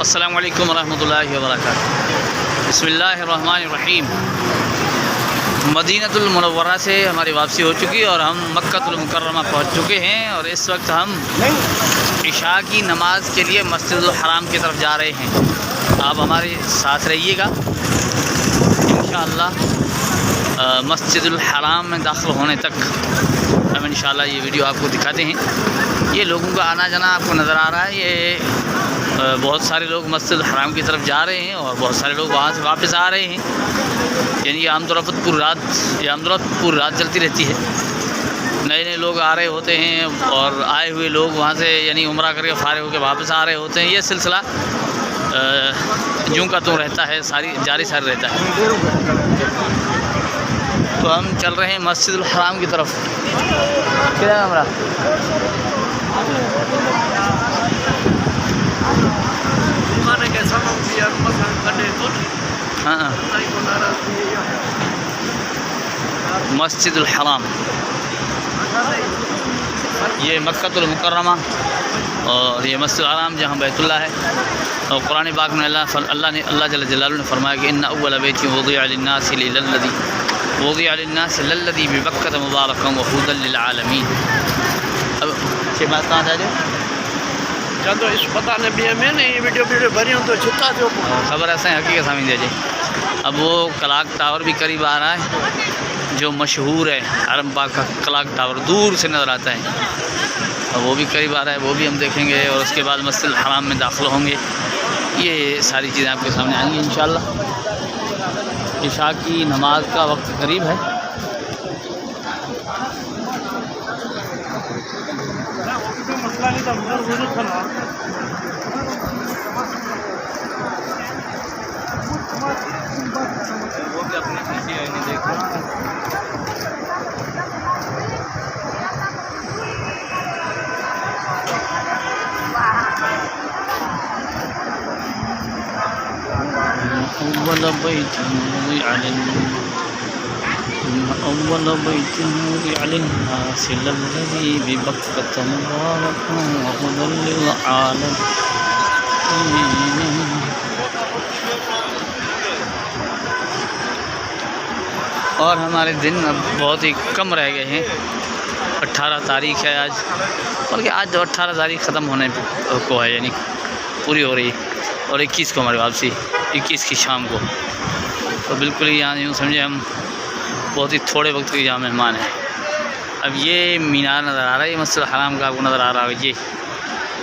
अस्सलामु अलैकुम वरहमतुल्लाहि वबरकातुहू। बिस्मिल्लाहिर्रहमानिर्रहीम। मदीनतुल मुनव्वरा से हमारी वापसी हो चुकी है और हम मक्कातुल मुकर्रमा पहुँच चुके हैं और इस वक्त हम इशा की नमाज़ के लिए मस्जिदुल हराम की तरफ जा रहे हैं। आप हमारे साथ रहिएगा। इंशाअल्लाह मस्जिदुल हराम में दाखिल होने तक हम इंशाअल्लाह ये वीडियो आपको दिखाते हैं। ये लोगों का आना जाना आपको नज़र आ रहा है। ये बहुत सारे लोग मस्जिद हराम की तरफ जा रहे हैं और बहुत सारे लोग वहाँ से वापस आ रहे हैं। यानी ये आमतौर पर पूरी रात चलती रहती है। नए नए लोग आ रहे होते हैं और आए हुए लोग वहाँ से यानी उम्रा करके फारिग होकर वापस आ रहे होते हैं। ये सिलसिला यूँ का तो रहता है, जारी रहता है। तो हम चल रहे हैं मस्जिदुल हराम की तरफ। क्या है हमारा हाँ मस्जिदुल हराम, ये मक्कातुल मुकर्रमा और ये मस्जिदुल हराम जहाँ बैतुल्लाह है। और कुरान पाक में अल्लाह जल्ल जलालुहु ने फरमाया कि इन्ना अव्वल बैतिन वुदिअ लिन्नासि लल्लज़ी बिबक्कत मुबारकन व हुदल लिल आलमीन। अब ये बात कहाँ जा रही है? चलो इस पता ने भी हमें नहीं वीडियो भरी हूँ तो छुट्टा जो खबर ऐसा है हकीकत समझ लीजिए। अब वो क्लॉक टावर भी करीब आ रहा है जो मशहूर है, हरम पाक का क्लॉक टावर दूर से नज़र आता है। और वो भी करीब आ रहा है, वो भी हम देखेंगे और उसके बाद मस्जिद हराम में दाखिल होंगे। ये सारी चीज़ें आपके सामने आएंगी इंशाअल्लाह। इशा की नमाज का वक्त करीब है। वो भी अपने पीछे आएंगे देखो। अव्वल बैत वुदिअ लिन्नास लल्लज़ी बिबक्कत मुबारकन व हुदल लिल आलमीन। और हमारे दिन अब बहुत ही कम रह गए हैं। 18 तारीख है आज, बल्कि आज जो 18 तारीख ख़त्म होने को है, यानी पूरी हो रही है। और 21 को हमारी वापसी, 21 की शाम को। तो बिल्कुल ही यहाँ यूँ समझे हम बहुत ही थोड़े वक्त के यहाँ मेहमान हैं। अब ये मीनार नज़र आ रहा है, ये मस्जिद हराम का आपको नज़र आ रहा है।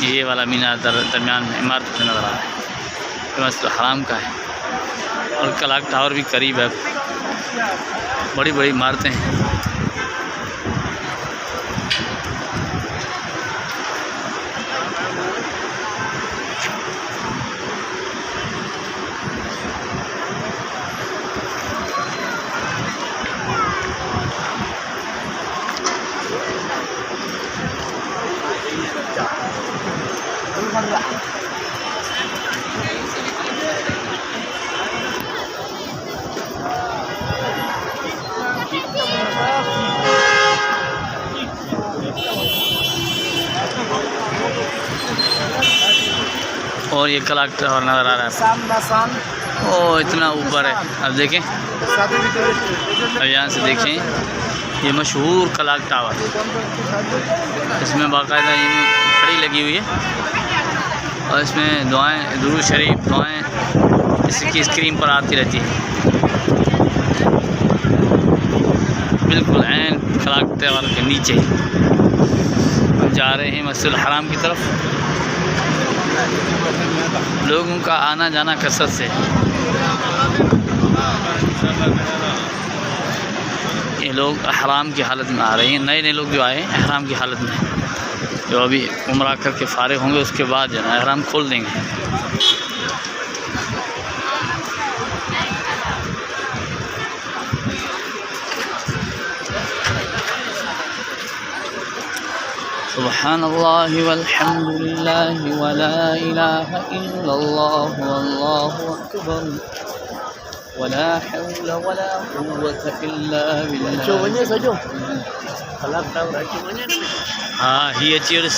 ये वाला मीनार दरमियान में इमारत से नज़र आ रहा है, ये मस्जिद हराम का है। और क्लॉक टावर भी करीब है, बड़ी बड़ी इमारतें हैं। और ये क्लॉक टावर नज़र आ रहा है, ओ इतना ऊपर है। अब देखें, अब यहाँ से देखें, ये मशहूर क्लॉक टावर, इसमें बाकायदा ये घड़ी लगी हुई है और इसमें दुआएं, दुरूद शरीफ दुआएं इसकी स्क्रीन पर आती रहती है। बिल्कुल ऐन क्लॉक टावर के नीचे हम जा रहे हैं मस्जिद हराम की तरफ। लोगों का आना जाना कसरत से। ये लोग अहराम की हालत में आ रहे हैं, नए लोग जो आए हैं अहराम की हालत में, जो अभी उम्रा करके फारिग होंगे उसके बाद जो है अहराम खोल देंगे। सुब्हानल्लाहि वल्हम्दुलिल्लाहि वला इलाहा इल्लल्लाह वल्लाहु अकबर वला हौला वला कुव्वता इल्ला बिल्लाह। हाँ, here cheers.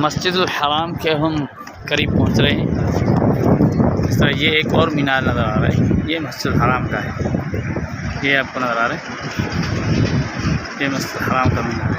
मस्जिदुल हराम के हम करीब पहुंच रहे हैं। इस तरह ये एक और मीनार नज़र आ रहा है, ये मस्जिदुल हराम का है। ये आपको नज़र आ रहा है, ये मस्जिदुल हराम का मीनार है।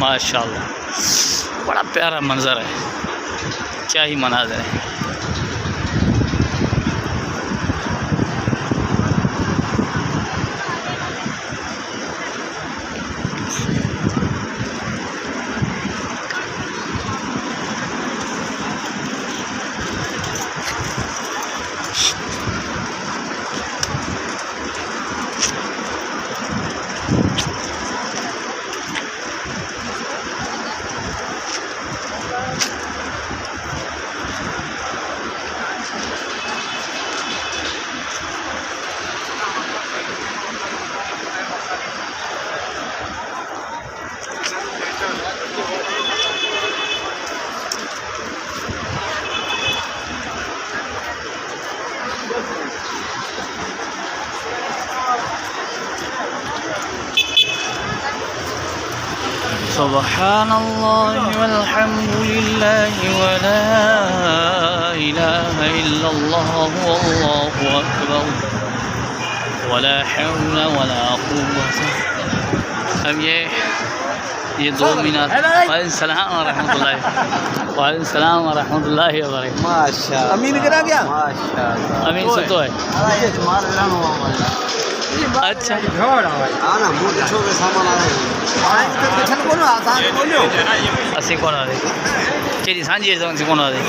माशाअल्लाह बड़ा प्यारा मंजर है, क्या ही मनाज़र है। सुब्हानल्लाह वल्हम्दुलिल्लाह वला इलाहा इल्लल्लाह वल्लाहु अकबर वला हौला वला कुव्वता। अब ये 2 मीनार। वालेकुम सलाम व रहमतुल्लाहि व बरकातहू। माशाअल्लाह। अमीन करा गया? माशाअल्लाह। अमीन सुतो है। अच्छा आना मोटे छोटे सामान आ रहे हैं। आए तो किचन को ना आसान बोलो। असी कौन आ रहे? केरी सांझी है से कौन आ रहे?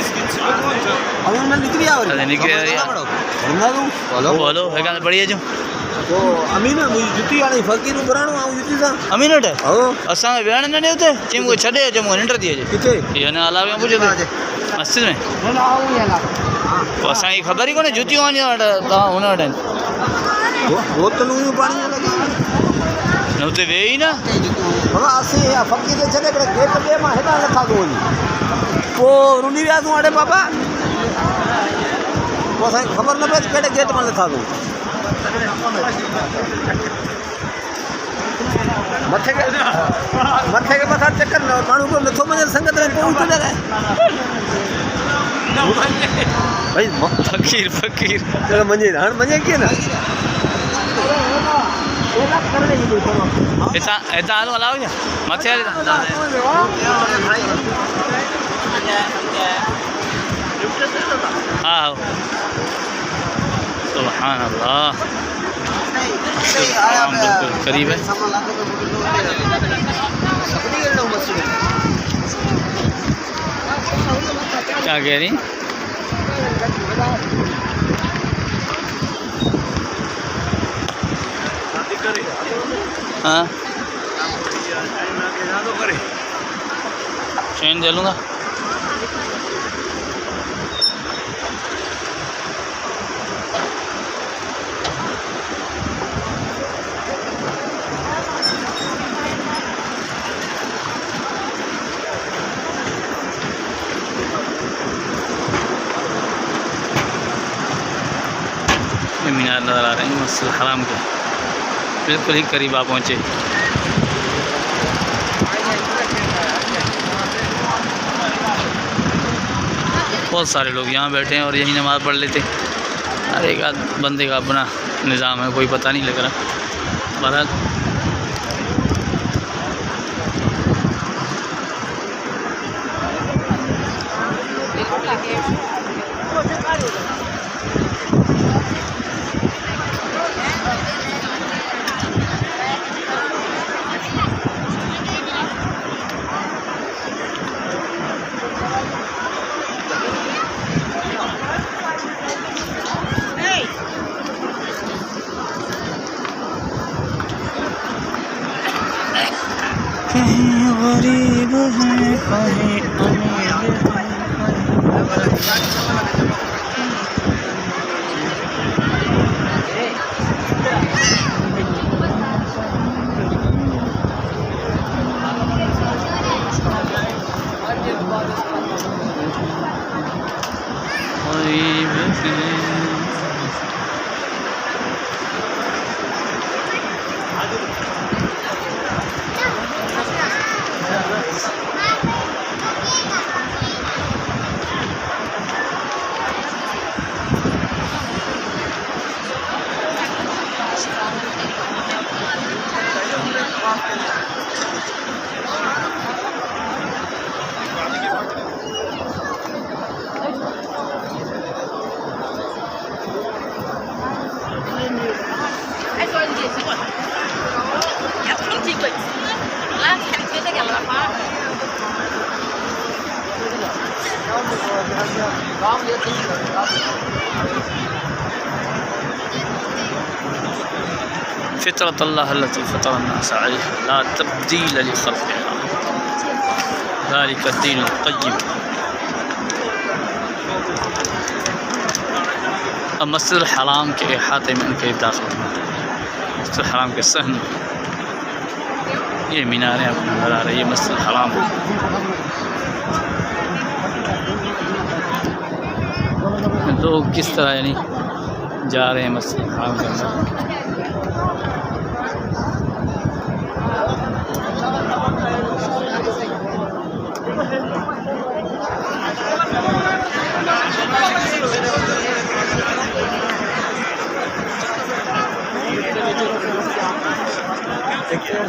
अमीन में निकली आ अरे निकली आ रही है। बोलना तू बोलो है का बढ़िया जो तो अमीन मुझे जुती वाली फकीर कराणो आ जुती सा अमीन वटि हो असां वेहण न ॾियो हुते चई मूंखे छॾे अचो मूंखे निंड थी अचे किथे इहो न अलावे पुछो मस्जिद में पोइ असांखे ख़बर ई कोन्हे जुतियूं वञो वटि तव्हां हुन वटि आहिनि बोतलूं पाणी लॻी न हुते वेही न बाबा असीं फकीर छॾे करे गेट ॿिए मां हेॾां नथा थो वञी पोइ रुनी वियासीं हाणे बाबा पोइ असांखे ख़बर न पए कहिड़े गेट मां नथा थो मथे के मथां चक्कर न माण्हू को नथो वञे संगत में पोइ उते लॻाए भाई फ़कीर फ़कीर मञे हाणे मञे कीअं न हितां हितां हलो हलाओ छा मथे हली हा सुभान अल्लाह बिल्कुल करीब है क्या कह रही हाँ चैन दे लूँगा मीनार नज़र आ रहे हैं मस्जिद हराम के बिल्कुल ही करीब आप पहुँचे। बहुत सारे लोग यहाँ बैठे हैं और यही नमाज़ पढ़ लेते। हर एक बंदे का अपना निज़ाम है, कोई पता नहीं लग रहा। बहरहाल कहीं गरीब है कहीं फितरत अल्लाह अल्लती फतर अन्नास अलैहा ला तब्दील लिखल्क़िल्लाह ज़ालिका दीनुल क़य्यिम। अब मस्जिद हराम के अहाते में इनके दाखिल मस्जिद हराम के सहन ये मीनारें आपको नज़र आ रही है। मस्जिद हराम लोग किस तरह यानी जा रहे हैं मस्जिद हराम के अंदर।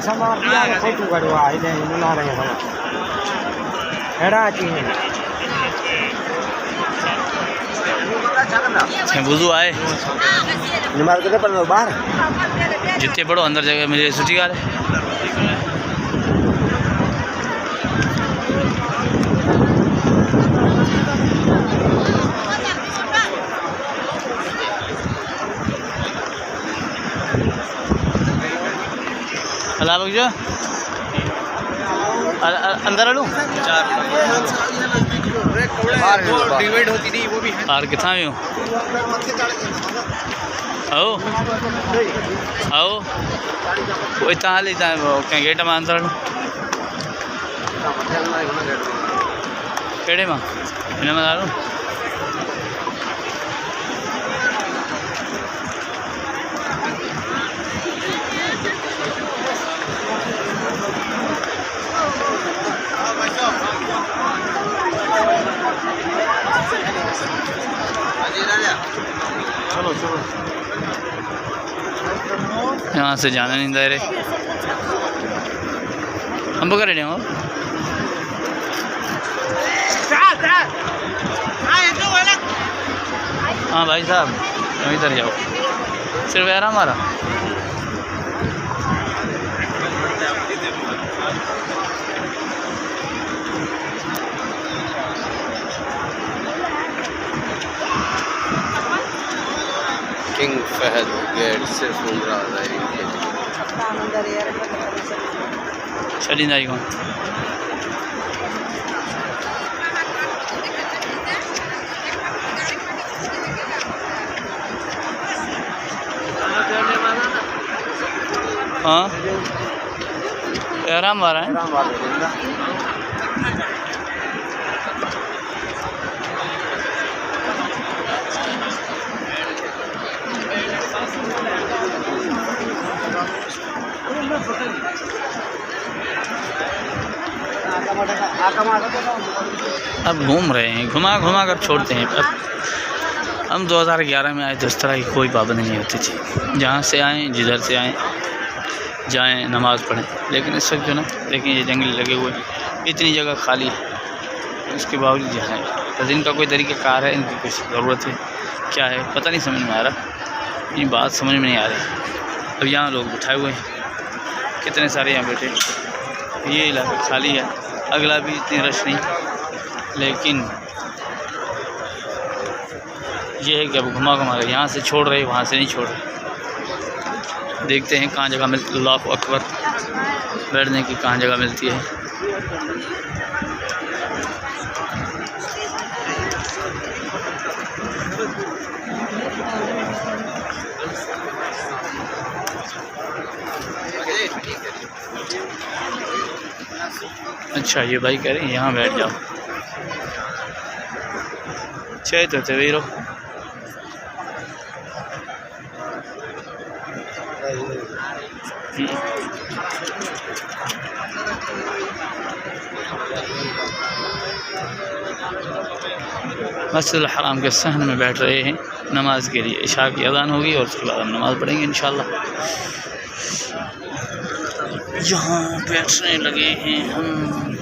sama dia foto kadua ini nuna rहे sama हेड़ा की है बुजू आए निमार के पर बाहर जितने पढ़ो अंदर जगह मेरी सुठी गाल है अल्लाह बख्शो अंदर लूँ डिवाइड होती नहीं वो भी है और कितना भी हूँ आओ आओ वो इतना हाल इतना क्या गेट में अंदर लूँ केड़े में इन्हें में डालूँ चलो चलो यहाँ से जाना नहीं दे रहे हम पकड़ रहे हो हाँ भाई साहब तुम इधर जाओ सिर्फ यार हमारा किंग फहद गेट से सुंदरा चली जाएगी हाँ आराम आ रहा है अब घूम रहे हैं घुमा घुमा कर छोड़ते हैं। अब हम 2011 में आए तो इस तरह की कोई पाबंदी नहीं होती थी, जहाँ से आएँ जिधर से आएँ जाएँ नमाज़ पढ़ें। लेकिन इस वक्त जो ना देखिए ये जंगल लगे हुए इतनी जगह खाली है, उसके बावजूद यहाँ है। तो इनका कोई तरीक़ाकार है, इनकी कुछ ज़रूरत है, क्या है पता नहीं समझ में आ रहा, ये बात समझ में नहीं आ रही। अब यहाँ लोग बिठाए हुए हैं, कितने सारे यहाँ बैठे, ये इलाका खाली है, अगला भी इतनी रश नहीं, लेकिन ये है कि अब घुमा घुमा कर यहाँ से छोड़ रहे, वहाँ से नहीं छोड़ रहे। देखते हैं कहाँ जगह मिलती, अल्लाहु अकबर, बैठने की कहाँ जगह मिलती है। अच्छा ये भाई कह रहे हैं यहाँ बैठ जाओ, चाहे तो वीरो मस्जिद हराम के सहन में बैठ रहे हैं नमाज के लिए। इशा की अज़ान होगी और उसके बाद हम नमाज़ पढ़ेंगे इंशाल्लाह। यहाँ बैठने लगे हैं हम।